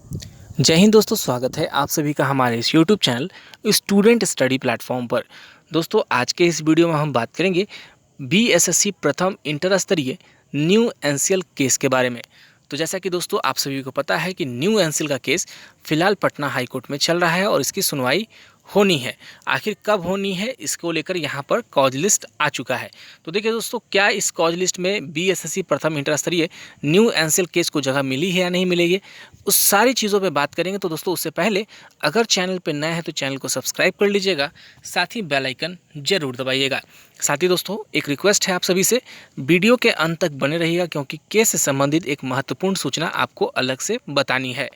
जय हिंद दोस्तों, स्वागत है आप सभी का हमारे इस YouTube channel student study platform पर। दोस्तों, आज के इस वीडियो में हम बात करेंगे बीएसएससी प्रथम इंटर स्तरीय न्यू एनसीएल केस के बारे में। तो जैसा कि दोस्तों आप सभी को पता है कि न्यू एनसीएल का केस फिलहाल पटना हाई कोर्ट में चल रहा है और इसकी सुनवाई होनी है। आखिर कब होनी है, इसको लेकर यहाँ पर कॉज लिस्ट आ चुका है। तो देखिए दोस्तों, क्या इस कॉज लिस्ट में बीएसएससी प्रथम इंटर स्तरीय न्यू एनसीएल केस को जगह मिली है या नहीं मिलेगी, उस सारी चीज़ों पे बात करेंगे। तो दोस्तों, उससे पहले अगर चैनल पर नए हैं तो चैनल को सब्सक्राइब कर लीजिएगा, साथ ही बेल आइकन जरूर दबाइएगा। साथ ही दोस्तों, एक रिक्वेस्ट है आप सभी से, वीडियो के अंत तक बने रहिएगा क्योंकि केस से संबंधित एक महत्वपूर्ण सूचना आपको अलग से बतानी है।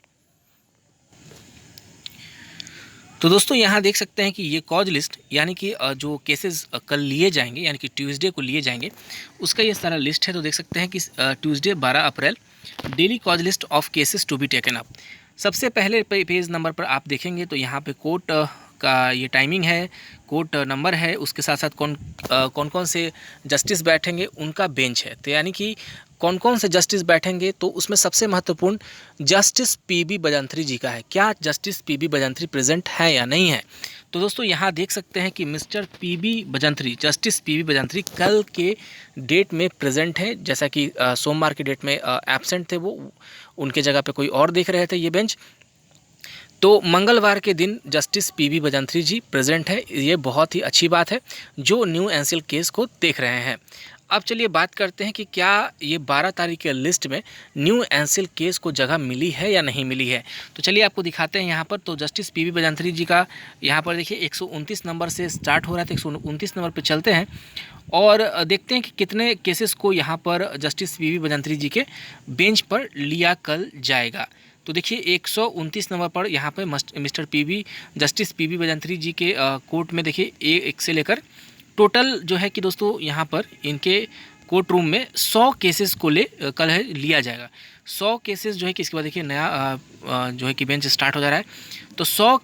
तो दोस्तों, यहाँ देख सकते हैं कि ये कॉज लिस्ट यानी कि जो केसेस कल लिए जाएंगे यानी कि ट्यूसडे को लिए जाएंगे, उसका ये सारा लिस्ट है। तो देख सकते हैं कि Tuesday 12 April daily cause list of cases to be taken up. सबसे पहले पेज नंबर पर आप देखेंगे तो यहाँ पे कोर्ट का ये टाइमिंग है, कोर्ट नंबर है, उसके साथ साथ कौन कौन से जस्टिस बैठेंगे उनका बेंच है। तो यानी कि कौन कौन से जस्टिस बैठेंगे, तो उसमें सबसे महत्वपूर्ण जस्टिस पीबी बजंत्री जी का है। क्या जस्टिस पीबी बजंत्री प्रेजेंट है या नहीं है? तो दोस्तों, यहाँ देख सकते हैं कि मिस्टर पीबी बजंत्री, जस्टिस पीबी बजंत्री कल के डेट में प्रेजेंट है। जैसा कि सोमवार के डेट में एब्सेंट थे, वो उनके जगह पे कोई और देख रहे थे ये बेंच। तो मंगलवार के दिन जस्टिस पीबी बजंत्री जी प्रेजेंट है। ये बहुत ही अच्छी बात है जो न्यू एनसीएल केस को देख रहे हैं। अब चलिए बात करते हैं कि क्या ये 12 तारीख के लिस्ट में न्यू एनसीएल केस को जगह मिली है या नहीं मिली है। तो चलिए आपको दिखाते हैं यहाँ पर। तो जस्टिस पीबी बजंत्री जी का यहाँ पर देखिए 129 नंबर से स्टार्ट हो रहा था, 129 नंबर पर चलते हैं और देखते हैं कि कितने केसेस को यहाँ पर जस्टिस पीबी बजंत्री जी के बेंच पर लिया कल जाएगा। तो देखिए 129 नंबर पर यहाँ पे मिस्टर पीबी, जस्टिस पीबी बजंत्री जी के कोर्ट में देखिए एक से लेकर टोटल जो है कि दोस्तों यहाँ पर इनके कोर्ट रूम में 100 केसेस को कल है लिया जाएगा। 100 केसेस जो है कि इसके बाद देखिए नया जो है कि बेंच स्टार्ट हो जा रहा है। तो 100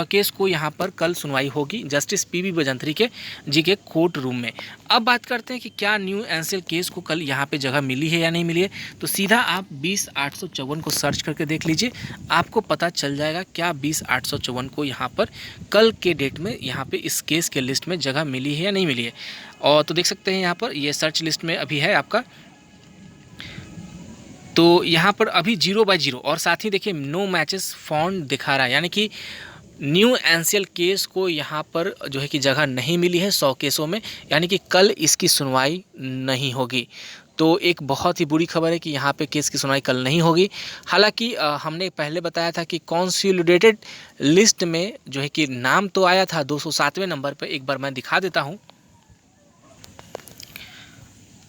केस को यहाँ पर कल सुनवाई होगी जस्टिस पीबी बजंत्री के जी के कोर्ट रूम में। अब बात करते हैं कि क्या न्यू एनसीएल केस को कल यहाँ पे जगह मिली है या नहीं मिली है। तो सीधा आप 20,854 को सर्च करके देख लीजिए, आपको पता चल जाएगा क्या 20,854 को यहाँ पर कल के डेट में यहाँ पे इस केस के लिस्ट में जगह मिली है या नहीं मिली है। और तो देख सकते हैं यहाँ पर ये सर्च लिस्ट में अभी है आपका। तो यहाँ पर अभी 0/0 और साथ ही देखिए नो मैचेस फाउंड दिखा रहा है, यानी कि न्यू एनसीएल केस को यहाँ पर जो है कि जगह नहीं मिली है 100 केसों में, यानी कि कल इसकी सुनवाई नहीं होगी। तो एक बहुत ही बुरी खबर है कि यहाँ पे केस की सुनवाई कल नहीं होगी। हालांकि हमने पहले बताया था कि कॉन्सोलिडेटेड लिस्ट में जो है कि नाम तो आया था 207वें नंबर पर। एक बार मैं दिखा देता हूँ।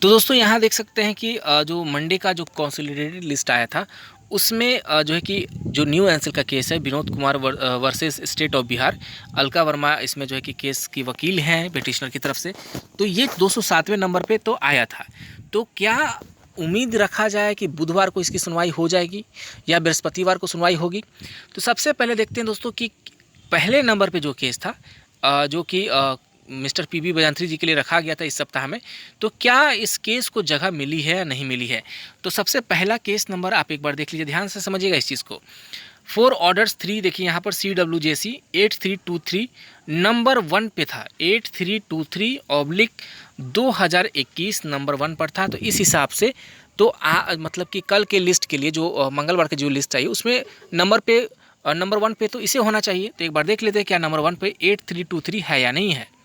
तो दोस्तों, यहाँ देख सकते हैं कि जो मंडे का जो कॉन्सोलिडेटेड लिस्ट आया था उसमें जो है कि जो न्यू एनसीएल का केस है Vinod Kumar versus state of Bihar, Alka Verma इसमें जो है कि केस की वकील हैं पिटिशनर की तरफ से। तो ये 207वें नंबर पे तो आया था। तो क्या उम्मीद रखा जाए कि बुधवार को इसकी सुनवाई हो जाएगी या बृहस्पतिवार को सुनवाई होगी। तो सबसे पहले देखते हैं दोस्तों कि पहले नंबर पर जो केस था जो कि मिस्टर पीबी बजंत्री जी के लिए रखा गया था इस सप्ताह में, तो क्या इस केस को जगह मिली है या नहीं मिली है। तो सबसे पहला केस नंबर आप एक बार देख लीजिए, ध्यान से समझिएगा इस चीज़ को। 4 ऑर्डर्स 3 देखिए यहाँ पर CWJC 8323 नंबर 1 पे था, 8323/2021 नंबर 1 पर था। तो इस हिसाब से तो मतलब कि कल के लिस्ट के लिए जो मंगलवार की जो लिस्ट आई उसमें नंबर 1 पे तो इसे होना चाहिए। तो एक बार देख लेते हैं क्या नंबर 1 पे 8323 है या नहीं है।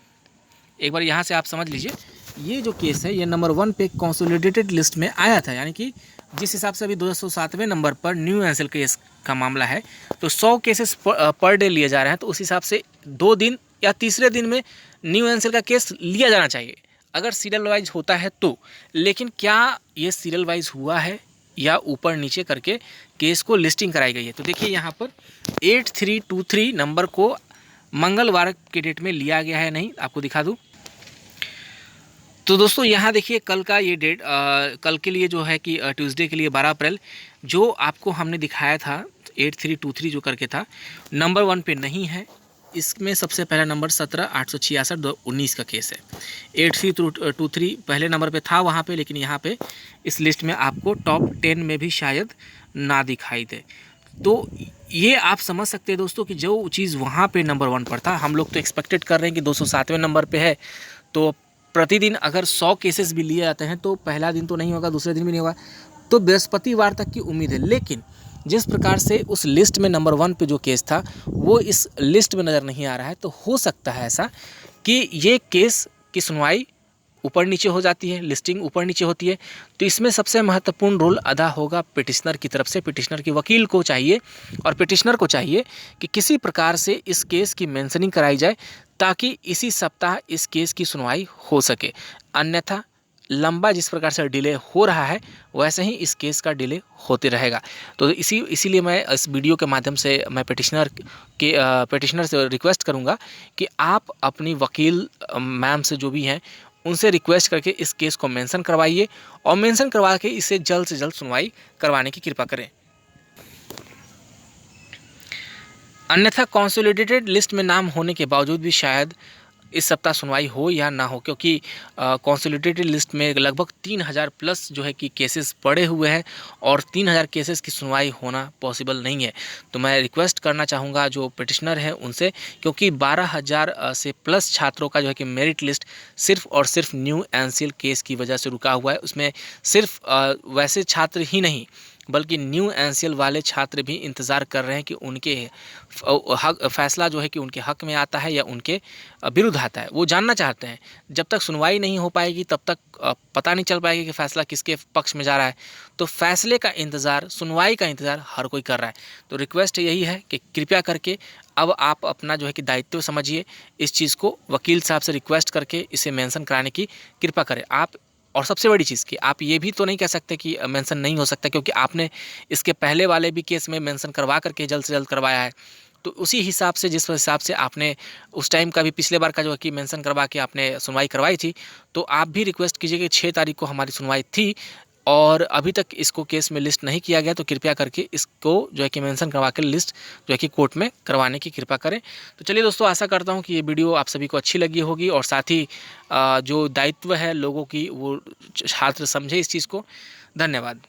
एक बार यहाँ से आप समझ लीजिए, ये जो केस है ये नंबर 1 पे कंसोलिडेटेड लिस्ट में आया था, यानी कि जिस हिसाब से अभी 207वें नंबर पर न्यू एनसीएल केस का मामला है तो 100 केसेस पर डे लिए जा रहे हैं। तो उस हिसाब से 2 दिन या तीसरे दिन में न्यू एनसीएल का केस लिया जाना चाहिए अगर सीरियल वाइज होता है तो। लेकिन क्या ये सीरियल वाइज हुआ है या ऊपर नीचे करके केस को लिस्टिंग कराई गई है। तो देखिए यहाँ पर 8323 नंबर को मंगलवार के डेट में लिया गया है नहीं, आपको दिखा दूं। तो दोस्तों यहाँ देखिए कल का ये डेट कल के लिए जो है कि ट्यूसडे के लिए 12 अप्रैल जो आपको हमने दिखाया था 8323 जो करके था, नंबर 1 पे नहीं है। इसमें सबसे पहला नंबर 17,866/19 का केस है। 8323 पहले नंबर पे था वहाँ पे, लेकिन यहाँ पे इस लिस्ट में आपको टॉप 10 में भी शायद ना दिखाई दे। तो ये आप समझ सकते हैं दोस्तों कि जो चीज़ वहाँ पे नंबर 1 पर था, हम लोग तो एक्सपेक्टेड कर रहे हैं कि 207वें नंबर पे है, तो प्रतिदिन अगर 100 केसेस भी लिए जाते हैं तो पहला दिन तो नहीं होगा, दूसरे दिन भी नहीं होगा, तो बृहस्पतिवार तक की उम्मीद है। लेकिन जिस प्रकार से उस लिस्ट में नंबर 1 पे जो केस था वो इस लिस्ट में नज़र नहीं आ रहा है, तो हो सकता है ऐसा कि ये केस की सुनवाई ऊपर नीचे हो जाती है, लिस्टिंग ऊपर नीचे होती है। तो इसमें सबसे महत्वपूर्ण रोल अदा होगा पिटिशनर की तरफ से। पिटिशनर के वकील को चाहिए और पिटिशनर को चाहिए कि किसी प्रकार से इस केस की मेंशनिंग कराई जाए ताकि इसी सप्ताह इस केस की सुनवाई हो सके। अन्यथा लंबा जिस प्रकार से डिले हो रहा है वैसे ही इस केस का डिले होते रहेगा। तो इसीलिए मैं इस वीडियो के माध्यम से मैं पिटिशनर से रिक्वेस्ट करूंगा कि आप अपनी वकील मैम से जो भी हैं उनसे रिक्वेस्ट करके इस केस को मेंशन करवाइए और मेंशन करवा के इसे जल्द से जल्द सुनवाई करवाने की कृपा करें। अन्यथा कंसोलिडेटेड लिस्ट में नाम होने के बावजूद भी शायद इस सप्ताह सुनवाई हो या ना हो, क्योंकि कंसोलिडेटेड लिस्ट में लगभग 3000 प्लस जो है कि केसेस पड़े हुए हैं और 3000 केसेस की सुनवाई होना पॉसिबल नहीं है। तो मैं रिक्वेस्ट करना चाहूँगा जो पिटिशनर है उनसे, क्योंकि 12,000 से प्लस छात्रों का जो है कि मेरिट लिस्ट सिर्फ और सिर्फ न्यू एनसीएल केस की वजह से रुका हुआ है। उसमें सिर्फ वैसे छात्र ही नहीं बल्कि न्यू एनसीएल वाले छात्र भी इंतज़ार कर रहे हैं कि उनके हक फैसला जो है कि उनके हक में आता है या उनके विरुद्ध आता है। वो जानना चाहते हैं। जब तक सुनवाई नहीं हो पाएगी तब तक पता नहीं चल पाएगा कि फ़ैसला किसके पक्ष में जा रहा है। तो फैसले का इंतज़ार, सुनवाई का इंतज़ार हर कोई कर रहा है। तो रिक्वेस्ट यही है कि कृपया करके अब आप अपना जो है कि दायित्व समझिए, इस चीज़ को वकील साहब से रिक्वेस्ट करके इसे मेंशन कराने की कृपा करें आप। और सबसे बड़ी चीज़ कि आप ये भी तो नहीं कह सकते कि मेंशन नहीं हो सकता, क्योंकि आपने इसके पहले वाले भी केस में मेंशन करवा करके जल्द से जल्द करवाया है। तो उसी हिसाब से जिस हिसाब से आपने उस टाइम का भी पिछले बार का जो है कि मेंशन करवा के आपने सुनवाई करवाई थी, तो आप भी रिक्वेस्ट कीजिए कि 6 तारीख को हमारी सुनवाई थी और अभी तक इसको केस में लिस्ट नहीं किया गया, तो कृपया करके इसको जो है कि मेंशन करवा के लिस्ट जो है कि कोर्ट में करवाने की कृपा करें। तो चलिए दोस्तों, आशा करता हूँ कि ये वीडियो आप सभी को अच्छी लगी होगी और साथ ही जो दायित्व है लोगों की वो छात्र समझे इस चीज़ को। धन्यवाद।